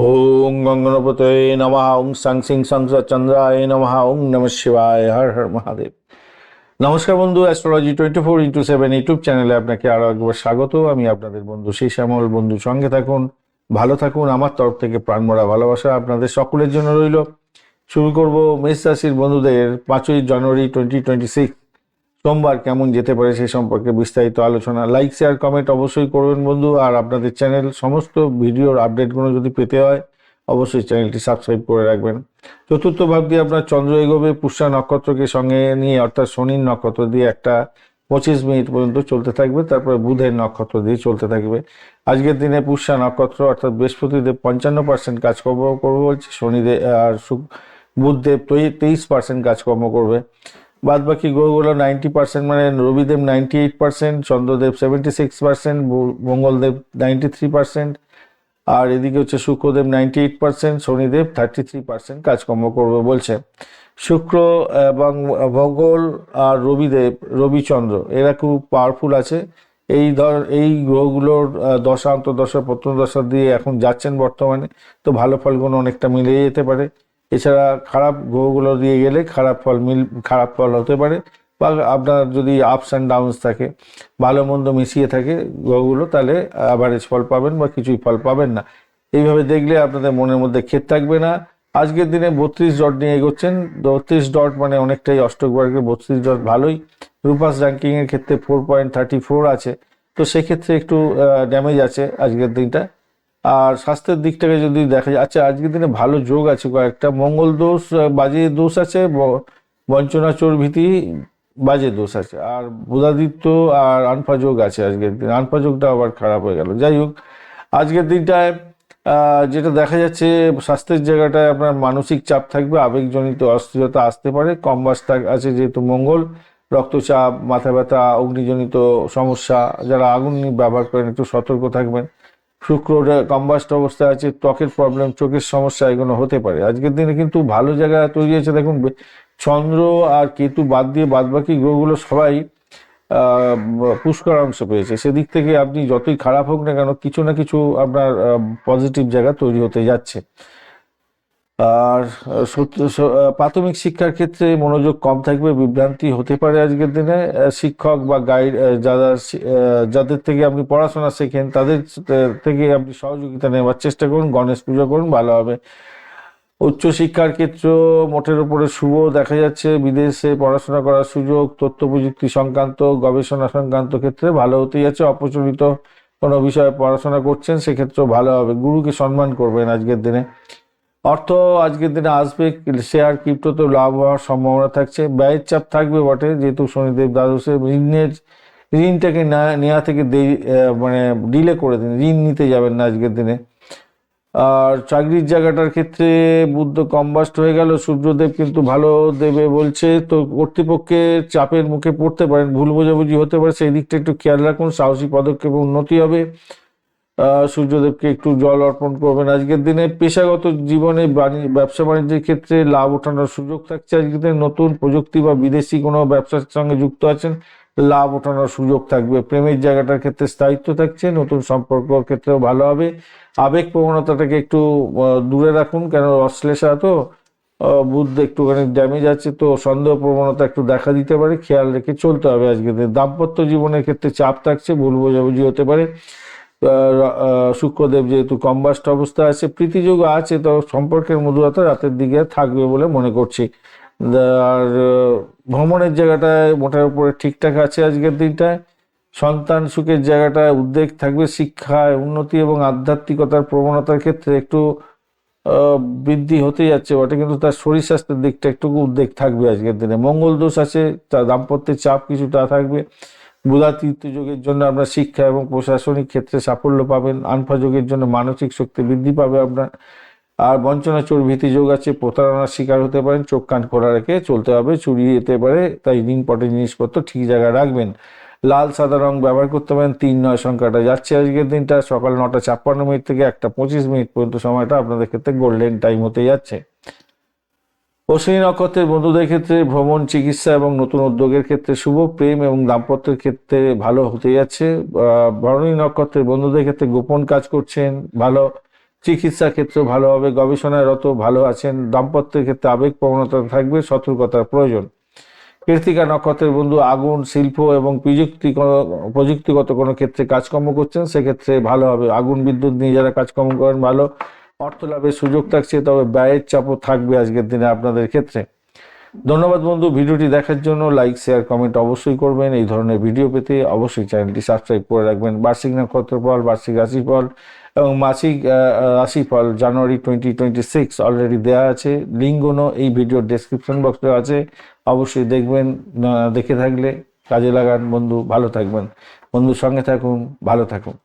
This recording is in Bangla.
ওং গঙ্গনপতয়ে নমঃ। ওং সাং সিং চন্দ্রায় নমঃ। ওং নমঃ শিবায়। হর হর মহাদেব। নমস্কার বন্ধু, অ্যাস্ট্রোলজি 24x7 ইউটিউব চ্যানেলে আপনাকে আরো একবার স্বাগত। আমি আপনাদের বন্ধু শ্রী শ্যামল। বন্ধু সঙ্গে থাকুন, ভালো থাকুন। আমার তরফ থেকে প্রাণভরা ভালোবাসা আপনাদের সকলের জন্য রইল। শুরু করব মেষ রাশির বন্ধুদের 5ই জানুয়ারি 2026 সোমবার কেমন যেতে পারে সে সম্পর্কে বিস্তারিত আলোচনা। লাইক শেয়ার কমেন্ট অবশ্যই করবেন বন্ধু। আর আপনাদের চ্যানেল সমস্ত ভিডিওর আপডেটগুলো যদি পেতে হয় অবশ্যই চ্যানেলটি সাবস্ক্রাইব করে রাখবেন। চতুর্থ ভাব দিয়ে আপনার চন্দ্র এগোবে পুষ্যা নক্ষত্রকে সঙ্গে নিয়ে, অর্থাৎ শনির নক্ষত্র দিয়ে একটা 25 মিনিট পর্যন্ত চলতে থাকবে। তারপরে বুধের নক্ষত্র দিয়ে চলতে থাকবে। আজকের দিনে পুষ্যা নক্ষত্র অর্থাৎ বৃহস্পতিদেব 55% কাজকর্ম করবে বলছে, শনিদেব আর বুধদেব 23% কাজকর্ম করবে। বাদ বাকি গ্রহগুলো 90%, মানে রবিদেব 98%, চন্দ্রদেব 76%, মঙ্গলদেব 93%, আর এদিকে হচ্ছে শুক্রদেব 98%, শনিদেব 33% কাজকর্ম করবে বলছে। শুক্র এবং মঙ্গল আর রবিচন্দ্র এরা খুব পাওয়ারফুল আছে। এই গ্রহগুলোর দশা অন্তর্দশা প্রত্যন্তদশা দিয়ে এখন যাচ্ছেন বর্তমানে, তো ভালো ফলগুলো অনেকটা মিলে যেতে পারে। এছাড়া খারাপ গ্রহগুলো দিয়ে গেলে খারাপ ফল হতে পারে, বা আপনার যদি আপস অ্যান্ড ডাউনস থাকে, ভালো মন্দ মিশিয়ে থাকে গ্রহগুলো, তাহলে অ্যাভারেজ ফল পাবেন বা কিছুই ফল পাবেন না। এইভাবে দেখলে আপনাদের মনের মধ্যে ক্ষেত থাকবে না। আজকের দিনে 32 ডট নিয়ে এগোচ্ছেন। 32 ডট মানে অনেকটাই অষ্টক বর্গের 32 ডট ভালোই। রূপাস র্যাঙ্কিংয়ের ক্ষেত্রে 4.34 আছে, তো সেক্ষেত্রে একটু ড্যামেজ আছে আজকের দিনটা। আর স্বাস্থ্যের দিকটাকে যদি দেখা যায়, আচ্ছা আজকের দিনে ভালো যোগ আছে কয়েকটা। মঙ্গল দোষ বাজে দোষ আছে, বঞ্চনা চোর ভীতি বাজে দোষ আছে, আর বুধাদিত্য আর আনফা যোগ আছে আজকের দিন। আনফা যোগটা আবার খারাপ হয়ে গেল। যাই হোক, আজকের দিনটায় যেটা দেখা যাচ্ছে, স্বাস্থ্যের জায়গাটায় আপনার মানসিক চাপ থাকবে, আবেগজনিত অস্থিরতা আসতে পারে। কম্বাস আছে যেহেতু মঙ্গল, রক্তচাপ, মাথা ব্যথা, অগ্নিজনিত সমস্যা, যারা আগুন ব্যবহার করেন একটু সতর্ক থাকবেন। শুক্র কম্বাস্ট অবস্থায় আছে, ত্বকের প্রবলেম, চোখের সমস্যা এগুলো হতে পারে। আজকের দিনে কিন্তু ভালো জায়গা তৈরি হয়েছে। দেখুন, চন্দ্র আর কেতু বাদ দিয়ে বাদবাকি গ্রহগুলো সবাই পুষ্কর অংশ পেয়েছে। সেদিক থেকে আপনি যতই খারাপ হোক না কেন, কিছু না কিছু আপনার পজিটিভ জায়গা তৈরি হতে যাচ্ছে। আর প্রাথমিক শিক্ষার ক্ষেত্রে মনোযোগ কম থাকবে, বিভ্রান্তি হতে পারে আজকের দিনে। শিক্ষক বা গাইড যাদের থেকে আপনি পড়াশোনা শেখেন তাদের থেকে আপনি সহযোগিতা নেওয়ার চেষ্টা করুন। গণেশ পুজো করুন, ভালো হবে। উচ্চশিক্ষার ক্ষেত্র মোটের উপরে শুভ দেখা যাচ্ছে। বিদেশে পড়াশোনা করার সুযোগ, তথ্য প্রযুক্তি সংক্রান্ত গবেষণা সংক্রান্ত ক্ষেত্রে ভালো হতেই যাচ্ছে। অপ্রচলিত কোনো বিষয়ে পড়াশোনা করছেন সেক্ষেত্রেও ভালো হবে। গুরুকে সম্মান করবেন আজকের দিনে। অর্থ আজকের দিনে আসবে, শেয়ার ক্রিপ্টোতে লাভ হওয়ার সম্ভাবনা থাকছে। ব্যয়ের চাপ থাকবে বটে, যেহেতু শনিদেব দ্বাদশে। ঋণটাকে নেওয়া থেকে মানে ডিলে করে দিন, ঋণ নিতে যাবেন না আজকের দিনে। আর চাকরির জায়গাটার ক্ষেত্রে বুধ কম্বাস্ট হয়ে গেল, সূর্যদেব কিন্তু ভালো দেবে বলছে, তো কর্তৃপক্ষের চাপের মুখে পড়তে পারেন, ভুল বোঝাবুঝি হতে পারে, সেই দিকটা একটু খেয়াল রাখুন। সাহসী পদক্ষেপে উন্নতি হবে। সূর্যদেবকে একটু জল অর্পণ করবেন আজকের দিনে। পেশাগত জীবনে ব্যবসা বাণিজ্যের ক্ষেত্রে লাভ ওঠানোর সুযোগ থাকছে আজকের দিনে। নতুন প্রযুক্তি বা বিদেশি কোনো ব্যবসার সঙ্গে যুক্ত আছেন, লাভ ওঠানোর সুযোগ থাকবে। প্রেমের জায়গাটার ক্ষেত্রে স্থায়িত্ব থাকছে, নতুন সম্পর্কর ক্ষেত্রেও ভালো হবে। আবেগ প্রবণতাটাকে একটু দূরে রাখুন, কেন অশ্লেষা তো বুধ একটুখানি ড্যামেজ আছে, তো সন্দেহ প্রবণতা একটু দেখা দিতে পারে, খেয়াল রেখে চলতে হবে আজকের দিনে। দাম্পত্য জীবনের ক্ষেত্রে চাপ থাকছে, ভুল বোঝাবুঝি হতে পারে। শুক্রদেব যেহেতু কম্বাস্ট অবস্থা আছে, প্রীতিযোগ আছে, তো সম্পর্কের মধুরতা রাতের দিকে থাকবে বলে মনে করছি। আর ভ্রমণের জায়গাটায় মোটের উপরে ঠিকঠাক আছে আজকের দিনটায়। সন্তান সুখের জায়গাটায় উদ্বেগ থাকবে। শিক্ষায় উন্নতি এবং আধ্যাত্মিকতার প্রবণতার ক্ষেত্রে একটু বৃদ্ধি হতে যাচ্ছে বটে, কিন্তু তার শরীর স্বাস্থ্যের দিকটা একটু উদ্বেগ থাকবে আজকের দিনে। মঙ্গল দোষ আছে, তার দাম্পত্যের চাপ কিছুটা থাকবে। বুধাতীর্থ যোগের জন্য আপনার শিক্ষা এবং প্রশাসনিক ক্ষেত্রে সাফল্য পাবেন। আনফা যোগের জন্য মানসিক শক্তি বৃদ্ধি পাবে আপনার। আর বঞ্চনা চোর ভীতি যোগ আছে, প্রতারণার শিকার হতে পারেন। চোখ কান খোলা রেখে চলতে হবে, চুরি যেতে পারে, তাই ঋণপটের জিনিসপত্র ঠিক জায়গায় রাখবেন। লাল সাদা রং ব্যবহার করতে পারেন। 3-9 সংখ্যাটা যাচ্ছে আজকের দিনটা। সকাল 9:56 থেকে 1:25 পর্যন্ত সময়টা আপনাদের ক্ষেত্রে গোল্ডেন টাইম হতে যাচ্ছে। অশ্বিনী নক্ষত্রের বন্ধুদের ক্ষেত্রে ভ্রমণ, চিকিৎসা এবং নতুন উদ্যোগের ক্ষেত্রে শুভ। প্রেম এবং দাম্পত্যের ক্ষেত্রে ভালো হতে যাচ্ছে। ভরণী নক্ষত্রের বন্ধুদের ক্ষেত্রে গোপন কাজ করছেন, ভালো। চিকিৎসা ক্ষেত্রে ভালো হবে, গবেষণায় রত ভালো আছেন। দাম্পত্যের ক্ষেত্রে আবেগ প্রবণতা থাকবে, সতর্কতার প্রয়োজন। কৃত্তিকা নক্ষত্রের বন্ধু আগুন, শিল্প এবং প্রযুক্তিগত কোনো ক্ষেত্রে কাজকর্ম করছেন, সেক্ষেত্রে ভালো হবে। আগুন বিদ্যুৎ নিয়ে যারা কাজকর্ম করেন ভালো, অর্থ লাভের সুযোগ থাকছে, তবে ব্যয়ের চাপও থাকবে আজকের দিনে আপনাদের ক্ষেত্রে। ধন্যবাদ বন্ধু, ভিডিওটি দেখার জন্য। লাইক, শেয়ার, কমেন্ট অবশ্যই করবেন। এই ধরনের ভিডিও পেতে অবশ্যই চ্যানেলটি সাবস্ক্রাইব করে রাখবেন। বার্ষিক নক্ষত্রফল, বার্ষিক রাশিফল এবং মাসিক রাশিফল জানুয়ারি 2026 অলরেডি দেওয়া আছে। লিঙ্কগুলো এই ভিডিওর ডেসক্রিপশন বক্সে আছে, অবশ্যই দেখবেন। দেখে থাকলে কাজে লাগান বন্ধু। ভালো থাকবেন বন্ধুর সঙ্গে থাকুন, ভালো থাকুন।